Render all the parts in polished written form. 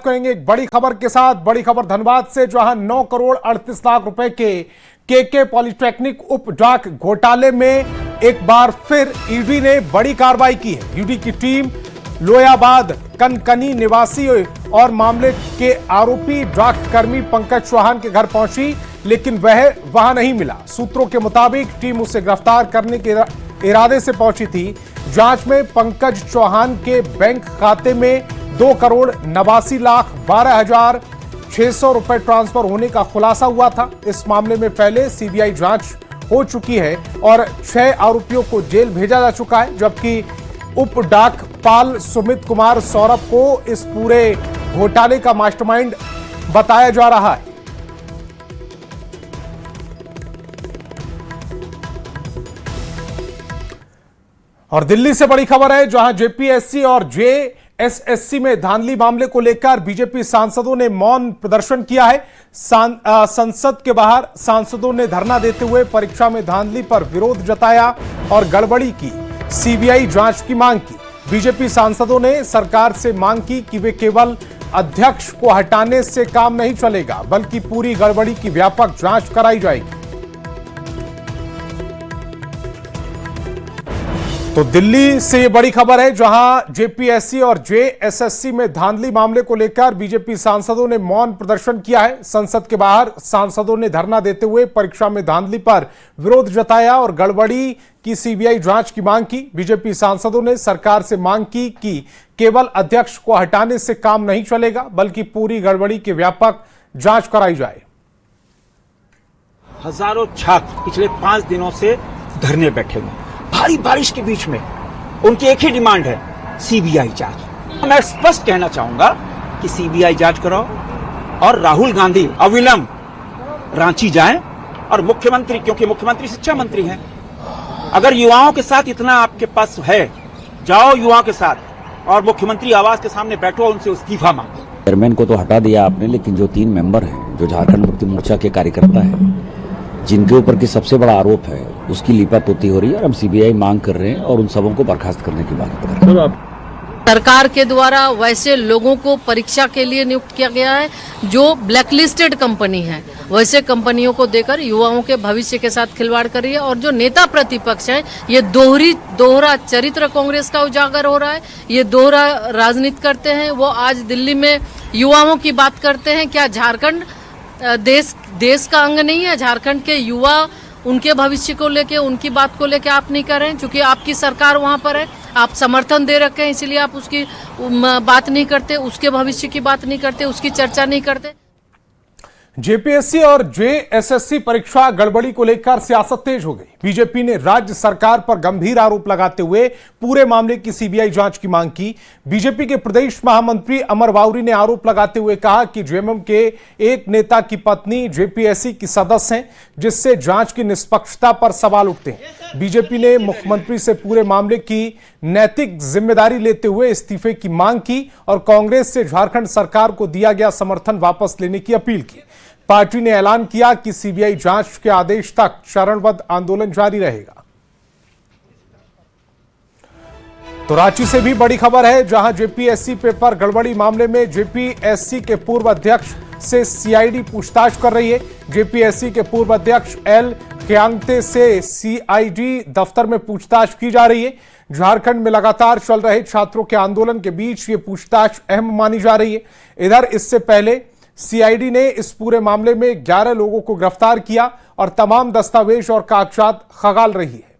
करेंगे एक बड़ी खबर के साथ। बड़ी खबर धनबाद से, जहां 9 करोड़ 38 लाख रुपए के पॉलिटेक्निक उप डाक घोटाले में एक बार फिर ईडी ने बड़ी कार्रवाई की है। ईडी की टीम लोयाबाद कनकनी निवासी और मामले के आरोपी डाक कर्मी पंकज चौहान के घर पहुंची, लेकिन वह वहां नहीं मिला। सूत्रों के मुताबिक टीम उसे गिरफ्तार करने के इरादे से पहुंची थी। जांच में पंकज चौहान के बैंक खाते में 2 करोड़ 89 लाख 12,600 रुपए ट्रांसफर होने का खुलासा हुआ था। इस मामले में पहले सीबीआई जांच हो चुकी है और 6 आरोपियों को जेल भेजा जा चुका है, जबकि उप डाकपाल सुमित कुमार सौरभ को इस पूरे घोटाले का मास्टरमाइंड बताया जा रहा है। और दिल्ली से बड़ी खबर है, जहां जेपीएससी और जेएसएससी में धांधली मामले को लेकर बीजेपी सांसदों ने मौन प्रदर्शन किया है। संसद के बाहर सांसदों ने धरना देते हुए परीक्षा में धांधली पर विरोध जताया और गड़बड़ी की सीबीआई जांच की मांग की। बीजेपी सांसदों ने सरकार से मांग की कि वे केवल अध्यक्ष को हटाने से काम नहीं चलेगा, बल्कि पूरी गड़बड़ी की व्यापक जांच कराई जाएगी। तो दिल्ली से ये बड़ी खबर है, जहां जेपीएससी और जेएसएससी में धांधली मामले को लेकर बीजेपी सांसदों ने मौन प्रदर्शन किया है। संसद के बाहर सांसदों ने धरना देते हुए परीक्षा में धांधली पर विरोध जताया और गड़बड़ी की सीबीआई जांच की मांग की। बीजेपी सांसदों ने सरकार से मांग की कि केवल अध्यक्ष को हटाने से काम नहीं चलेगा, बल्कि पूरी गड़बड़ी की व्यापक जांच कराई जाए। हजारों छात्र पिछले 5 दिनों से धरने बैठे हुए, भारी बारिश के बीच में उनकी एक ही डिमांड है, सीबीआई जांच। मैं स्पष्ट कहना चाहूंगा कि सीबीआई जांच कराओ और राहुल गांधी अविलंब रांची जाएं और मुख्यमंत्री, क्योंकि मुख्यमंत्री शिक्षा मंत्री हैं, अगर युवाओं के साथ इतना आपके पास है, जाओ युवाओं के साथ और मुख्यमंत्री आवास के सामने बैठो, उनसे इस्तीफा मांगो। चेयरमैन को तो हटा दिया आपने, लेकिन जो 3 मेंबर हैं, जो झारखंड मुक्ति मोर्चा के कार्यकर्ता हैं, जिनके ऊपर की सबसे बड़ा आरोप है, उसकी लीपापोती हो रही है और हम सीबीआई मांग कर रहे हैं और उन सबों को बर्खास्त करने की बात कर रहे हैं। सरकार के द्वारा वैसे लोगों को परीक्षा के लिए नियुक्त किया गया है जो ब्लैकलिस्टेड कंपनी है, वैसे कंपनियों को देकर युवाओं के भविष्य के साथ खिलवाड़ कर रही है। और जो नेता प्रतिपक्ष है, ये दोहरा चरित्र कांग्रेस का उजागर हो रहा है। ये दोहरा राजनीति करते हैं। वो आज दिल्ली में युवाओं की बात करते हैं। क्या झारखंड देश का अंग नहीं है? झारखंड के युवा, उनके भविष्य को लेके, उनकी बात को लेके आप नहीं कर रहे हैं, क्योंकि आपकी सरकार वहां पर है, आप समर्थन दे रखे हैं, इसलिए आप उसकी बात नहीं करते, उसके भविष्य की बात नहीं करते, उसकी चर्चा नहीं करते। जेपीएससी और जेएसएससी परीक्षा गड़बड़ी को लेकर सियासत तेज हो गई। बीजेपी ने राज्य सरकार पर गंभीर आरोप लगाते हुए पूरे मामले की सीबीआई जांच की मांग की। बीजेपी के प्रदेश महामंत्री अमर बाउरी ने आरोप लगाते हुए कहा कि जेएमएम के एक नेता की पत्नी जेपीएससी की सदस्य हैं, जिससे जांच की निष्पक्षता पर सवाल उठते हैं। बीजेपी ने मुख्यमंत्री से पूरे मामले की नैतिक जिम्मेदारी लेते हुए इस्तीफे की मांग की और कांग्रेस से झारखंड सरकार को दिया गया समर्थन वापस लेने की अपील की। पार्टी ने ऐलान किया कि सीबीआई जांच के आदेश तक चरणबद्ध आंदोलन जारी रहेगा। तो रांची से भी बड़ी खबर है, जहां जेपीएससी पेपर गड़बड़ी मामले में जेपीएससी के पूर्व अध्यक्ष से सीआईडी पूछताछ कर रही है। जेपीएससी के पूर्व अध्यक्ष एल खयांगते से सीआईडी दफ्तर में पूछताछ की जा रही है। झारखंड में लगातार चल रहे छात्रों के आंदोलन के बीच ये पूछताछ अहम मानी जा रही है। इधर इससे पहले सीआईडी ने इस पूरे मामले में 11 लोगों को गिरफ्तार किया और तमाम दस्तावेज और कागजात खंगाल रही है।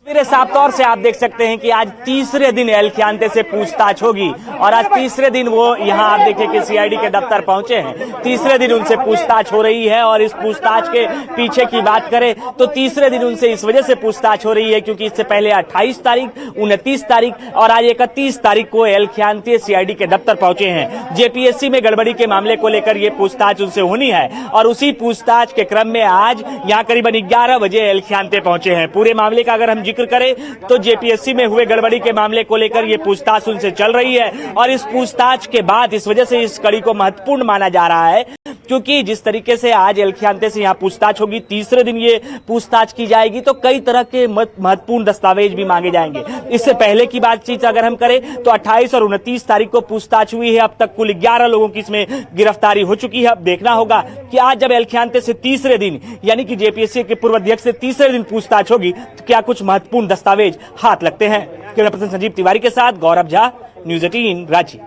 मेरे साफ तौर से आप देख सकते हैं कि आज तीसरे दिन एल खयांते से पूछताछ होगी और आज तीसरे दिन वो यहाँ आप देखिए कि सीआईडी के दफ्तर पहुंचे हैं। तीसरे दिन उनसे पूछताछ हो रही है और इस पूछताछ के पीछे की बात करें तो तीसरे दिन उनसे इस वजह से पूछताछ हो रही है क्योंकि इससे पहले 28 तारीख, 29 तारीख और आज 31 तारीख को एल खयांते सीआईडी के दफ्तर पहुंचे हैं। जेपीएससी में गड़बड़ी के मामले को लेकर ये पूछताछ उनसे होनी है और उसी पूछताछ के क्रम में आज यहाँ करीबन 11 बजे एल खयांते पहुंचे हैं। पूरे मामले का अगर हम जिक्र करें तो जेपीएससी में हुए गड़बड़ी के मामले को लेकर यह पूछताछ उनसे चल रही है और इस पूछताछ के बाद इस वजह से इस कड़ी को महत्वपूर्ण माना जा रहा है क्योंकि जिस तरीके से आज एलखियांते से यहाँ पूछताछ होगी, तीसरे दिन ये पूछताछ की जाएगी, तो कई तरह के महत्वपूर्ण दस्तावेज भी मांगे जाएंगे। इससे पहले की बातचीत अगर हम करें तो 28 और 29 तारीख को पूछताछ हुई है। अब तक कुल 11 लोगों की इसमें गिरफ्तारी हो चुकी है। अब देखना होगा कि आज जब एलखियांते से तीसरे दिन यानी कि जेपीएससी के पूर्व अध्यक्ष से तीसरे दिन पूछताछ होगी तो क्या कुछ महत्वपूर्ण दस्तावेज हाथ लगते हैं। कैमरा पर्सन संजीव तिवारी के साथ गौरव झा, न्यूज़ 18 रांची।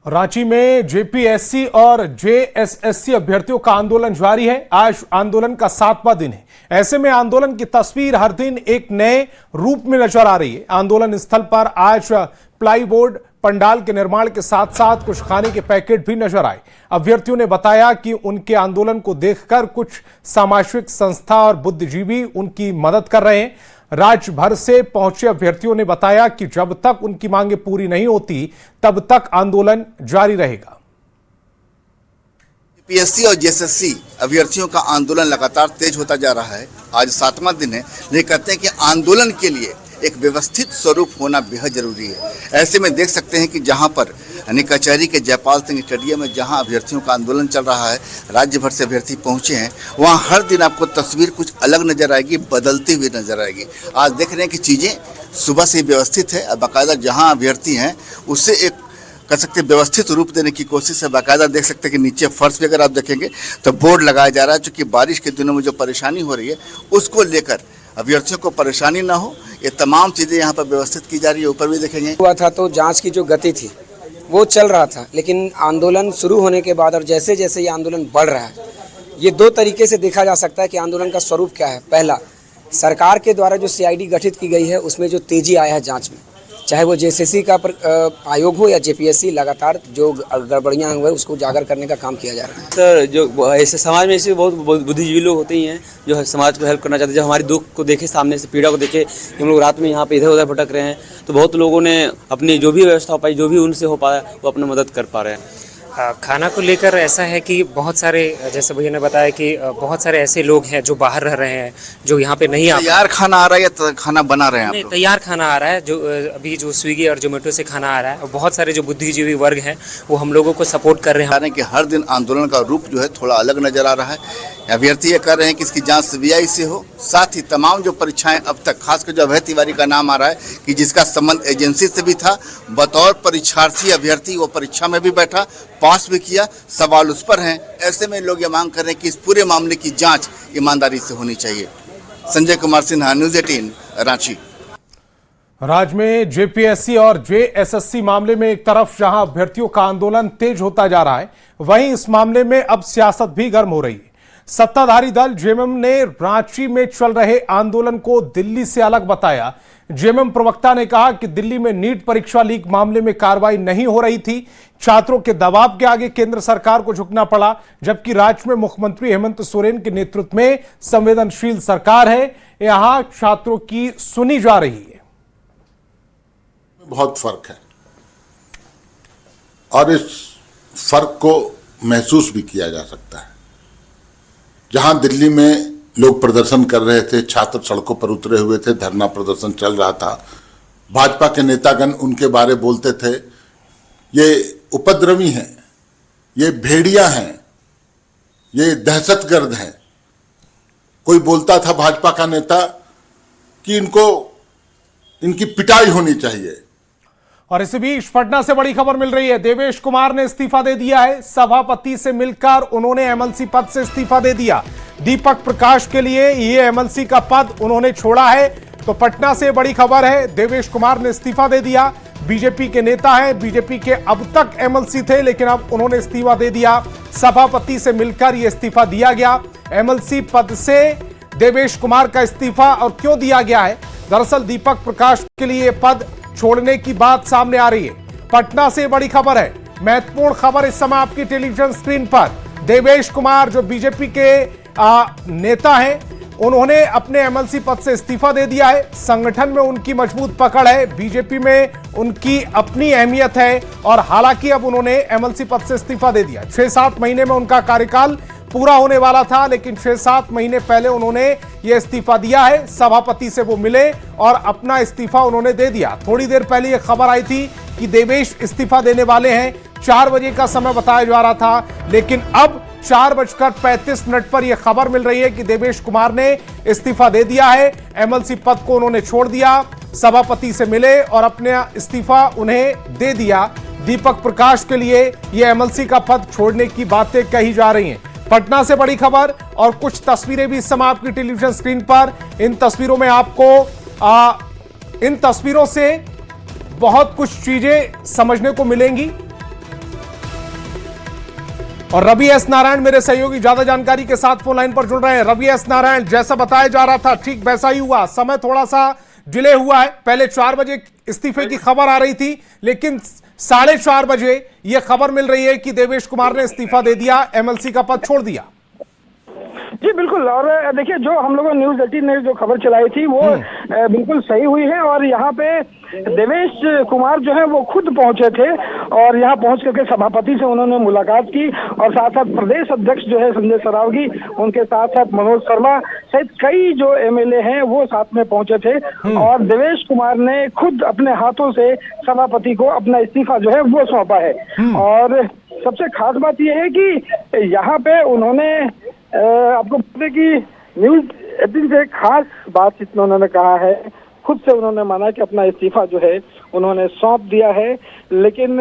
रांची में जेपीएससी और जेएसएससी अभ्यर्थियों का आंदोलन जारी है। आज आंदोलन का 7वां दिन है। ऐसे में आंदोलन की तस्वीर हर दिन एक नए रूप में नजर आ रही है। आंदोलन स्थल पर आज प्लाईबोर्ड पंडाल के निर्माण के साथ साथ कुछ खाने के पैकेट भी नजर आए। अभ्यर्थियों ने बताया कि उनके आंदोलन को देखकर कुछ सामाजिक संस्था और बुद्धिजीवी उनकी मदद कर रहे हैं। राज्य भर से पहुंचे अभ्यर्थियों ने बताया कि जब तक उनकी मांगें पूरी नहीं होती तब तक आंदोलन जारी रहेगा। जेपीएससी और जेएसएससी अभ्यर्थियों का आंदोलन लगातार तेज होता जा रहा है। आज 7वां दिन है, लेकिन कहते हैं कि आंदोलन के लिए एक व्यवस्थित स्वरूप होना बेहद जरूरी है। ऐसे में देख सकते हैं कि जहां पर यानी कचहरी के जयपाल सिंह स्टेडियम में जहां अभ्यर्थियों का आंदोलन चल रहा है, राज्य भर से अभ्यर्थी पहुंचे हैं, वहां हर दिन आपको तस्वीर कुछ अलग नजर आएगी, बदलती हुई नजर आएगी। आज देख रहे हैं कि चीज़ें सुबह से व्यवस्थित है। बाकायदा जहाँ अभ्यर्थी हैं उससे एक कर सकते व्यवस्थित रूप देने की कोशिश है। बाकायदा देख सकते हैं कि नीचे फर्श पे अगर आप देखेंगे तो बोर्ड लगाया जा रहा है, चूँकि बारिश के दिनों में जो परेशानी हो रही है उसको लेकर अभ्यर्थियों को परेशानी ना हो, ये तमाम चीज़ें यहाँ पर व्यवस्थित की जा रही है। ऊपर भी देखेंगे हुआ था तो जांच की जो गति थी वो चल रहा था, लेकिन आंदोलन शुरू होने के बाद और जैसे जैसे ये आंदोलन बढ़ रहा है, ये दो तरीके से देखा जा सकता है कि आंदोलन का स्वरूप क्या है। पहला, सरकार के द्वारा जो सीआईडी गठित की गई है उसमें जो तेजी आया है जांच में, चाहे वो जेएसएससी का आयोग हो या जेपीएससी, लगातार जो गड़बड़ियाँ हुए उसको उजागर करने का काम किया जा रहा है। सर, जो ऐसे समाज में ऐसे बहुत बुद्धिजीवी लोग होते ही हैं जो समाज को हेल्प करना चाहते हैं। जब हमारी दुख को देखे, सामने से पीड़ा को देखे, हम लोग रात में यहाँ पे इधर उधर भटक रहे हैं, तो बहुत लोगों ने अपनी जो भी व्यवस्था हो पाई, जो भी उनसे हो पाया, वो अपनी मदद कर पा रहे हैं। खाना को लेकर ऐसा है कि बहुत सारे, जैसे भैया ने बताया कि बहुत सारे ऐसे लोग हैं जो बाहर रह रहे हैं, जो यहाँ पे नहीं आ तैयार खाना आ रहा है या खाना बना रहे हैं आप? नहीं, तैयार खाना आ रहा है। जो अभी जो स्विगी और जोमेटो से खाना आ रहा है, और बहुत सारे जो बुद्धिजीवी वर्ग हैं वो हम लोगों को सपोर्ट कर रहे हैं। कि हर दिन आंदोलन का रूप जो है थोड़ा अलग नजर आ रहा है। अभ्यर्थी ये कर रहे हैं कि इसकी जांच सीबीआई से हो, साथ ही तमाम जो परीक्षाएं अब तक, खासकर जो अभय तिवारी का नाम आ रहा है कि जिसका संबंध एजेंसी से भी था, बतौर परीक्षार्थी अभ्यर्थी वो परीक्षा में भी बैठा, पास भी किया, सवाल उस पर हैं। ऐसे में लोग ये मांग कर रहे हैं कि इस पूरे मामले की जांच ईमानदारी से होनी चाहिए। संजय कुमार सिन्हा, न्यूज़ 18 रांची। राज्य में जेपीएससी और जेएसएससी मामले में एक तरफ जहां अभ्यर्थियों का आंदोलन तेज होता जा रहा है, वहीं इस मामले में अब सियासत भी गर्म हो रही है। सत्ताधारी दल जेएमएम ने रांची में चल रहे आंदोलन को दिल्ली से अलग बताया। जेएमएम प्रवक्ता ने कहा कि दिल्ली में नीट परीक्षा लीक मामले में कार्रवाई नहीं हो रही थी, छात्रों के दबाव के आगे केंद्र सरकार को झुकना पड़ा, जबकि राज्य में मुख्यमंत्री हेमंत सोरेन के नेतृत्व में संवेदनशील सरकार है, यहां छात्रों की सुनी जा रही है। बहुत फर्क है और इस फर्क को महसूस भी किया जा सकता है। जहां दिल्ली में लोग प्रदर्शन कर रहे थे, छात्र सड़कों पर उतरे हुए थे, धरना प्रदर्शन चल रहा था, भाजपा के नेतागण उनके बारे बोलते थे, ये उपद्रवी हैं, ये भेड़िया हैं, ये दहशतगर्द हैं। कोई बोलता था भाजपा का नेता कि इनकी पिटाई होनी चाहिए। और इसी बीच पटना से बड़ी खबर मिल रही है। देवेश कुमार ने इस्तीफा दे दिया है। सभापति से मिलकर उन्होंने एमएलसी पद से इस्तीफा दे दिया। दीपक प्रकाश के लिए ये एमएलसी का पद उन्होंने छोड़ा है। तो पटना से बड़ी खबर है, देवेश कुमार ने इस्तीफा दे दिया। बीजेपी के नेता हैं, बीजेपी के अब तक एमएलसी थे, लेकिन अब उन्होंने इस्तीफा दे दिया। सभापति से मिलकर यह इस्तीफा दिया गया। एमएलसी पद से देवेश कुमार का इस्तीफा और क्यों दिया गया है? दरअसल दीपक प्रकाश के लिए पद छोड़ने की बात सामने आ रही है। पटना से बड़ी खबर है, महत्वपूर्ण खबर इस समय आपकी टेलीविजन स्क्रीन पर। देवेश कुमार जो बीजेपी के नेता हैं, उन्होंने अपने एमएलसी पद से इस्तीफा दे दिया है। संगठन में उनकी मजबूत पकड़ है, बीजेपी में उनकी अपनी अहमियत है और हालांकि अब उन्होंने एमएलसी पद से इस्तीफा दे दिया। 6-7 महीने में उनका कार्यकाल पूरा होने वाला था, लेकिन 6-7 महीने पहले उन्होंने यह इस्तीफा दिया है। सभापति से वो मिले और अपना इस्तीफा उन्होंने दे दिया। थोड़ी देर पहले यह खबर आई थी कि देवेश इस्तीफा देने वाले हैं। 4 बजे का समय बताया जा रहा था, लेकिन अब 4:35 पर यह खबर मिल रही है कि देवेश कुमार ने इस्तीफा दे दिया है। एमएलसी पद को उन्होंने छोड़ दिया, सभापति से मिले और अपना इस्तीफा उन्हें दे दिया। दीपक प्रकाश के लिए यह एमएलसी का पद छोड़ने की बातें कही जा रही हैं। पटना से बड़ी खबर और कुछ तस्वीरें भी इस समय आपकी टेलीविजन स्क्रीन पर। इन तस्वीरों में आपको इन तस्वीरों से बहुत कुछ चीजें समझने को मिलेंगी और रवि एस नारायण मेरे सहयोगी ज्यादा जानकारी के साथ फोन लाइन पर जुड़ रहे हैं। रवि एस नारायण, जैसा बताया जा रहा था ठीक वैसा ही हुआ, समय थोड़ा सा डिले हुआ है। पहले 4 बजे इस्तीफे की खबर आ रही थी, लेकिन 4:30 बजे यह खबर मिल रही है कि देवेश कुमार ने इस्तीफा दे दिया, एमएलसी का पद छोड़ दिया। जी बिल्कुल, और देखिए जो हम लोगों न्यूज़ 18 ने जो खबर चलाई थी वो बिल्कुल सही हुई है। और यहाँ पे देवेश कुमार जो है वो खुद पहुंचे थे और यहाँ पहुंच करके सभापति से उन्होंने मुलाकात की और साथ साथ प्रदेश अध्यक्ष जो है संजय सरावगी, उनके साथ साथ मनोज शर्मा सहित कई जो एमएलए हैं वो साथ में पहुंचे थे और देवेश कुमार ने खुद अपने हाथों से सभापति को अपना इस्तीफा जो है वो सौंपा है। और सबसे खास बात यह है कि यहाँ पे उन्होंने आपको पता है कि न्यूज़ 18 से खास बातचीत में उन्होंने कहा है, खुद से उन्होंने माना कि अपना इस्तीफा जो है उन्होंने सौंप दिया है, लेकिन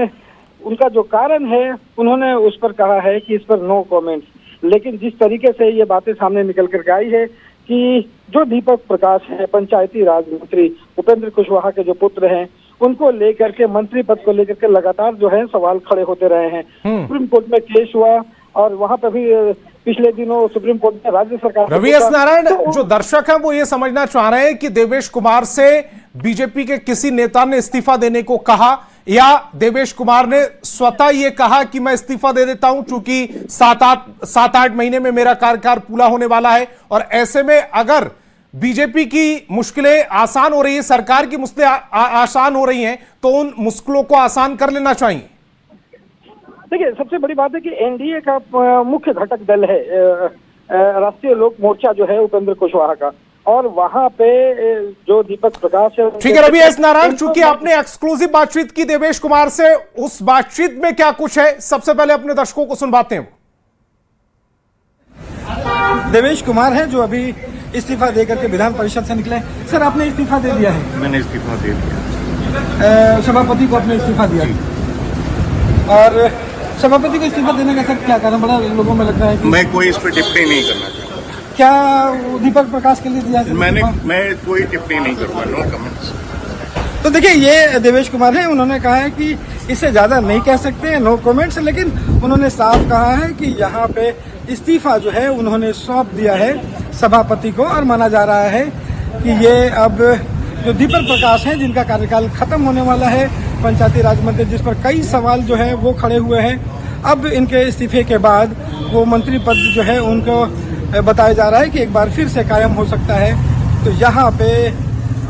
उनका जो कारण है उन्होंने उस पर कहा है कि इस पर नो कमेंट्स। लेकिन जिस तरीके से ये बातें सामने निकल कर आई है कि जो दीपक प्रकाश है, पंचायती राज मंत्री उपेंद्र कुशवाहा के जो पुत्र हैं, उनको लेकर के मंत्री पद को लेकर के लगातार जो है सवाल खड़े होते रहे हैं। सुप्रीम कोर्ट में केस हुआ और वहां पर भी पिछले दिनों सुप्रीम कोर्ट में राज्य सरकार। रवि एस नारायण, जो दर्शक हैं वो ये समझना चाह रहे हैं कि देवेश कुमार से बीजेपी के किसी नेता ने इस्तीफा देने को कहा या देवेश कुमार ने स्वतः ये कहा कि मैं इस्तीफा दे देता हूं क्योंकि 7-8 महीने में मेरा कार्यकाल पूरा होने वाला है। और ऐसे में अगर बीजेपी की मुश्किलें आसान हो रही है, सरकार की मुश्किलें आसान हो रही हैं, तो उन मुश्किलों को आसान कर लेना चाहिए। देखिए सबसे बड़ी बात है कि एनडीए का मुख्य घटक दल है राष्ट्रीय लोक मोर्चा जो है उपेंद्र कुशवाहा का, और वहां पे जो दीपक प्रकाश है। ठीक है रवि एस नारायण, चूंकि आपने एक्सक्लूसिव बातचीत की देवेश कुमार से, उस बातचीत में क्या कुछ है सबसे पहले अपने दर्शकों को सुनवाते हैं। देवेश कुमार है जो अभी इस्तीफा देकर के विधान परिषद से निकले। सर आपने इस्तीफा दे दिया है? मैंने इस्तीफा दे दिया, सभापति को अपने इस्तीफा दिया और सभापति को इस्तीफा देने का सर क्या कारण? बड़ा लोगों में लगता है कि मैं कोई इस पर टिप्पणी नहीं करना चाहता। क्या दीपक प्रकाश के लिए दिया? मैं कोई टिप्पणी नहीं करूंगा, नो कमेंट्स। तो देखिए ये देवेश कुमार है, उन्होंने कहा है कि इससे ज्यादा नहीं कह सकते, नो कमेंट्स, लेकिन उन्होंने साफ कहा है कि यहाँ पे इस्तीफा जो है उन्होंने सौंप दिया है सभापति को और माना जा रहा है कि ये अब जो दीपक प्रकाश हैं जिनका कार्यकाल खत्म होने वाला है, पंचायती राज मंत्री, जिस पर कई सवाल जो है वो खड़े हुए हैं, अब इनके इस्तीफे के बाद वो मंत्री पद जो है उनको बताया जा रहा है कि एक बार फिर से कायम हो सकता है। तो यहाँ पे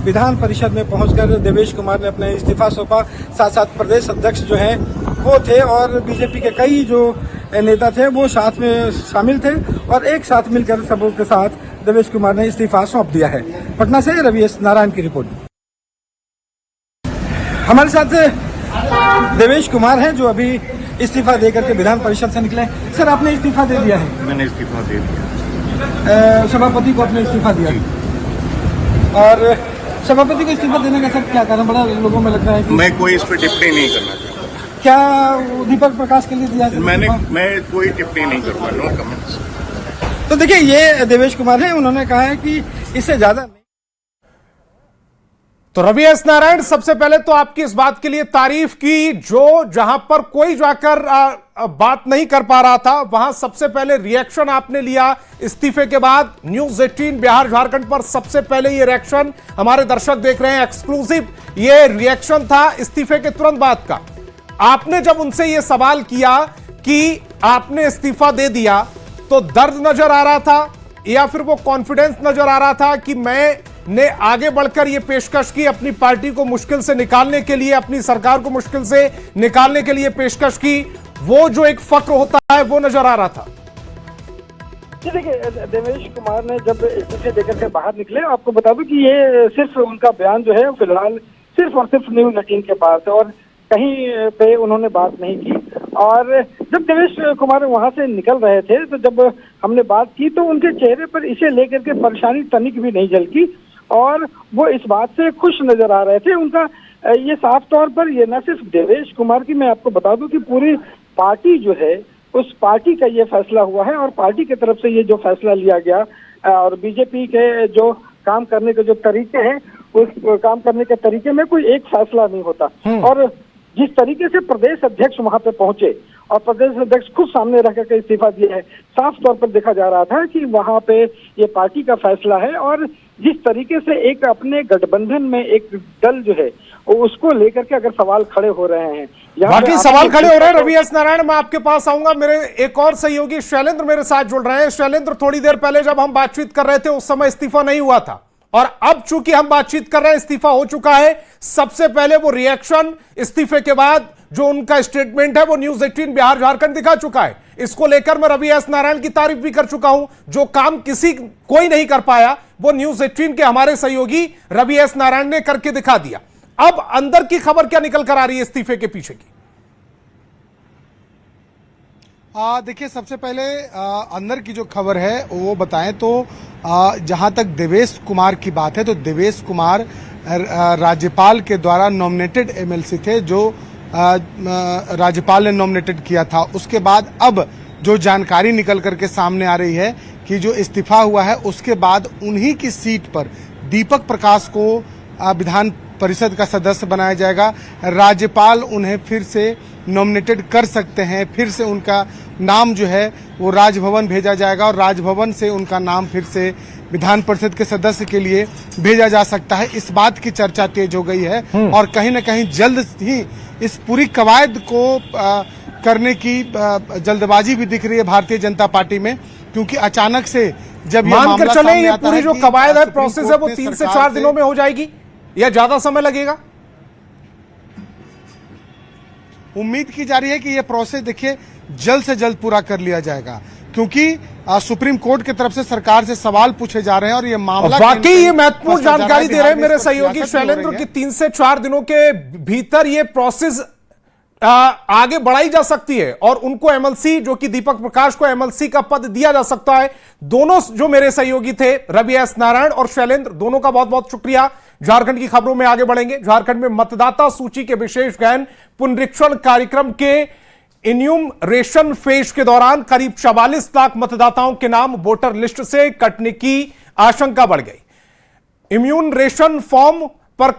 विधान परिषद में पहुंचकर देवेश कुमार ने अपना इस्तीफा सौंपा। साथ साथ प्रदेश अध्यक्ष जो हैं वो थे और बीजेपी के कई जो नेता थे वो साथ में शामिल थे और एक साथ मिलकर सबों के साथ देवेश कुमार ने इस्तीफा सौंप दिया है। पटना से रवि एस नारायण की रिपोर्ट। हमारे साथ देवेश कुमार हैं जो अभी इस्तीफा देकर के विधान परिषद से निकले। सर आपने इस्तीफा दे दिया है? मैंने इस्तीफा दे दिया, सभापति को अपने इस्तीफा दिया और सभापति को इस्तीफा देने का सर क्या कारण? बड़ा लोगों में लगता है कि मैं कोई इस पर टिप्पणी नहीं करना चाहता। क्या दीपक प्रकाश के लिए दिया? मैं कोई टिप्पणी नहीं करूंगा, नो कमेंट्स। तो देखिए ये देवेश कुमार है, उन्होंने कहा है कि इससे ज्यादा नहीं। तो रवि एस नारायण, सबसे पहले तो आपकी इस बात के लिए तारीफ की, जो जहां पर कोई जाकर बात नहीं कर पा रहा था वहां सबसे पहले रिएक्शन आपने लिया इस्तीफे के बाद। न्यूज़ 18 बिहार झारखंड पर सबसे पहले ये रिएक्शन हमारे दर्शक देख रहे हैं, एक्सक्लूसिव ये रिएक्शन था इस्तीफे के तुरंत बाद का। आपने जब उनसे ये सवाल किया कि आपने इस्तीफा दे दिया तो दर्द नजर आ रहा था, या फिर वो कॉन्फिडेंस नजर आ रहा था कि मैंने आगे बढ़कर ये पेशकश की, अपनी पार्टी को मुश्किल से निकालने के लिए, अपनी सरकार को मुश्किल से निकालने के लिए पेशकश की, वो जो एक फक्र होता है वो नजर आ रहा था? जी देखिए, देवेश कुमार ने जब इस्तीफे देकर के बाहर निकले, आपको बता दूं कि ये सिर्फ उनका बयान जो है फिलहाल सिर्फ और सिर्फ न्यूज़ 18 के पास है और कहीं पे उन्होंने बात नहीं की। और जब देवेश कुमार वहां से निकल रहे थे तो जब हमने बात की तो उनके चेहरे पर इसे लेकर के परेशानी तनिक भी नहीं झलकी और वो इस बात से खुश नजर आ रहे थे। उनका ये साफ तौर पर ये न सिर्फ देवेश कुमार की, मैं आपको बता दूं कि पूरी पार्टी जो है उस पार्टी का ये फैसला हुआ है और पार्टी की तरफ से ये जो फैसला लिया गया और बीजेपी के जो काम करने के जो तरीके हैं उस काम करने के तरीके में कोई एक फैसला नहीं होता। और जिस तरीके से प्रदेश अध्यक्ष वहां पे पहुंचे और प्रदेश अध्यक्ष खुद सामने रह करके इस्तीफा दिया है, साफ तौर पर देखा जा रहा था कि वहां पे ये पार्टी का फैसला है। और जिस तरीके से एक अपने गठबंधन में एक दल जो है उसको लेकर के अगर सवाल खड़े हो रहे हैं, बाकी सवाल खड़े हो रहे हैं। रवि एस नारायण, मैं आपके पास आऊंगा। मेरे एक और सहयोगी शैलेंद्र मेरे साथ जुड़ रहे हैं। शैलेंद्र, थोड़ी देर पहले जब हम बातचीत कर रहे थे उस समय इस्तीफा नहीं हुआ था और अब चूंकि हम बातचीत कर रहे हैं इस्तीफा हो चुका है। सबसे पहले वो रिएक्शन इस्तीफे के बाद जो उनका स्टेटमेंट है वो न्यूज़ 18 बिहार झारखंड दिखा चुका है। इसको लेकर मैं रवि एस नारायण की तारीफ भी कर चुका हूं। जो काम कोई नहीं कर पाया वो न्यूज़ 18 के हमारे सहयोगी रवि एस नारायण ने करके दिखा दिया। अब अंदर की खबर क्या निकल कर आ रही है इस्तीफे के पीछे की? देखिए, सबसे पहले अंदर की जो खबर है वो बताएं तो जहां तक देवेश कुमार की बात है तो देवेश कुमार राज्यपाल के द्वारा नॉमिनेटेड एमएलसी थे, जो राज्यपाल ने नॉमिनेटेड किया था। उसके बाद अब जो जानकारी निकल करके सामने आ रही है कि जो इस्तीफा हुआ है उसके बाद उन्हीं की सीट पर दीपक प्रकाश को विधान परिषद का सदस्य बनाया जाएगा। राज्यपाल उन्हें फिर से नॉमिनेटेड कर सकते हैं, फिर से उनका नाम जो है वो राजभवन भेजा जाएगा और राजभवन से उनका नाम फिर से विधान परिषद के सदस्य के लिए भेजा जा सकता है। इस बात की चर्चा तेज हो गई है और कहीं न कहीं जल्द ही इस पूरी कवायद को करने की जल्दबाजी भी दिख रही है भारतीय जनता पार्टी में, क्योंकि अचानक से जब ये मामला सामने आता है, पूरी जो कवायद है, प्रोसेस है, वो 3 से 4 दिनों में हो जाएगी या ज्यादा समय लगेगा? उम्मीद की जा रही है कि ये प्रोसेस देखिए जल्द से जल्द पूरा कर लिया जाएगा, क्योंकि सुप्रीम कोर्ट की तरफ से सरकार से सवाल पूछे जा रहे हैं और ये मामला वाकई ये महत्वपूर्ण जानकारी दे रहे हैं मेरे सहयोगी शैलेंद्र की 3 से 4 दिनों के भीतर ये प्रोसेस आगे बढ़ाई जा सकती है और उनको एमएलसी, जो कि दीपक प्रकाश को एमएलसी का पद दिया जा सकता है। दोनों जो मेरे सहयोगी थे रवि एस नारायण और शैलेंद्र, दोनों का बहुत बहुत शुक्रिया। झारखंड की खबरों में आगे बढ़ेंगे। झारखंड में मतदाता सूची के विशेष गहन पुनरीक्षण कार्यक्रम के इन्यूमरेशन फेज के दौरान करीब 44 लाख मतदाताओं के नाम वोटर लिस्ट से कटने की आशंका बढ़ गई। इम्यूनरेशन फॉर्म पर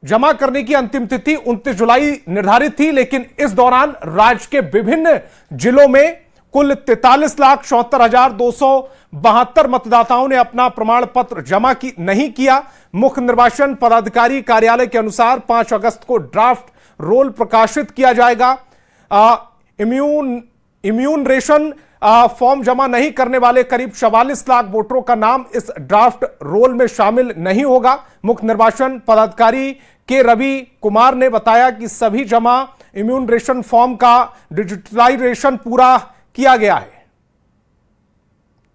जमा करने की अंतिम तिथि 29 जुलाई निर्धारित थी, लेकिन इस दौरान राज्य के विभिन्न जिलों में कुल 43,74,272 मतदाताओं ने अपना प्रमाण पत्र जमा नहीं किया। मुख्य निर्वाचन पदाधिकारी कार्यालय के अनुसार 5 अगस्त को ड्राफ्ट रोल प्रकाशित किया जाएगा। इम्यूनरेशन फॉर्म जमा नहीं करने वाले करीब 44 लाख वोटरों का नाम इस ड्राफ्ट रोल में शामिल नहीं होगा। मुख्य निर्वाचन पदाधिकारी के रवि कुमार ने बताया कि सभी जमा इम्यूनरेशन फॉर्म का डिजिटलाइजेशन पूरा किया गया है।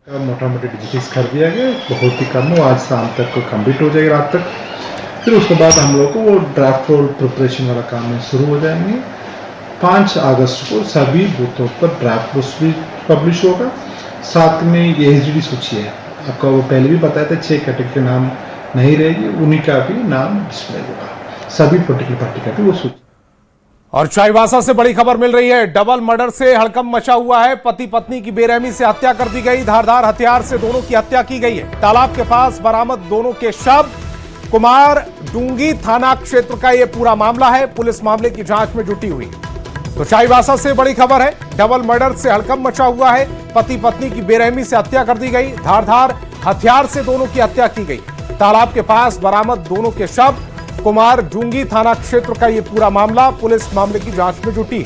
मोटा मोटी डिजिटाइज कर दिया गया, बहुत ही कम हो, आज शाम तक को कंप्लीट हो जाएगी, रात तक। फिर उसके बाद हम लोग को वो ड्राफ्ट रोल प्रिपरेशन वाला काम में शुरू हो जाएंगे। 5 अगस्त को सभी बूथों पर ड्राफ्ट लिस्ट भी पब्लिश होगा। साथ में ये एसडीडी सूची है, आपको वो पहले भी बताया था, 6 कैटेगरी के नाम नहीं रहेगी, उन्हीं का भी नाम डिस्प्ले होगा, सभी पोलिटिकल पार्टी का भी वो सूची। और चाईबासा से बड़ी खबर मिल रही है। डबल मर्डर से हड़कंप मचा हुआ है। पति पत्नी की बेरहमी से हत्या कर दी गई। धारदार हथियार से दोनों की हत्या की गई है। तालाब के पास बरामद दोनों के शव। कुमार डूंगी थाना क्षेत्र का यह पूरा मामला है। पुलिस मामले की जांच में जुटी हुई है। तो चाईबासा से बड़ी खबर है। डबल मर्डर से हड़कंप मचा हुआ है। पति पत्नी की बेरहमी से हत्या कर दी गई। धारदार हथियार से दोनों की हत्या की गई। तालाब के पास बरामद दोनों के शव। कुमार डूंगी थाना क्षेत्र का यह पूरा मामला। पुलिस मामले की जांच में जुटी है।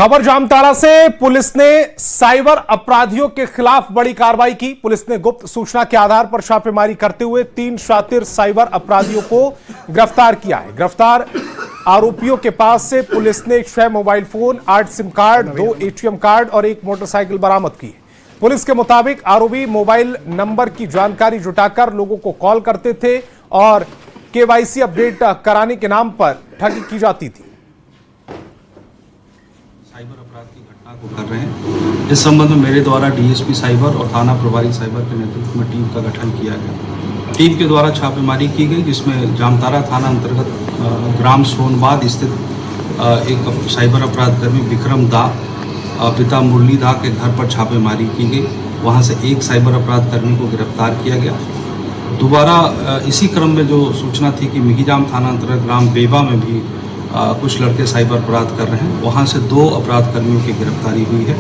खबर जामताड़ा से पुलिस ने साइबर अपराधियों के खिलाफ बड़ी कार्रवाई की। पुलिस ने गुप्त सूचना के आधार पर छापेमारी करते हुए 3 शातिर साइबर अपराधियों को गिरफ्तार किया है। गिरफ्तार आरोपियों के पास से पुलिस ने 6 mobile phone, 8 SIM card, 2 ATM card और 1 मोटरसाइकिल बरामद की है। पुलिस के मुताबिक आरोपी मोबाइल नंबर की जानकारी जुटाकर लोगों को कॉल करते थे और केवाईसी अपडेट कराने के नाम पर ठगी की जाती थी। साइबर अपराध की घटना को कर रहे हैं। इस संबंध में मेरे द्वारा डीएसपी साइबर और थाना प्रभारी साइबर के नेतृत्व में टीम का गठन किया गया। टीम के द्वारा छापेमारी की गई, जिसमें जामताड़ा थाना अंतर्गत ग्राम सोनबाद स्थित एक साइबर अपराध कर्मी विक्रम दा पिता मुरली दा के घर पर छापेमारी की गई। वहां से एक साइबर अपराध कर्मी को गिरफ्तार किया गया। दोबारा इसी क्रम में जो सूचना थी कि मिहिजाम थाना अंतर्गत ग्राम बेबा में भी कुछ लड़के साइबर अपराध कर रहे हैं, वहां से 2 अपराध कर्मियों की गिरफ्तारी हुई है।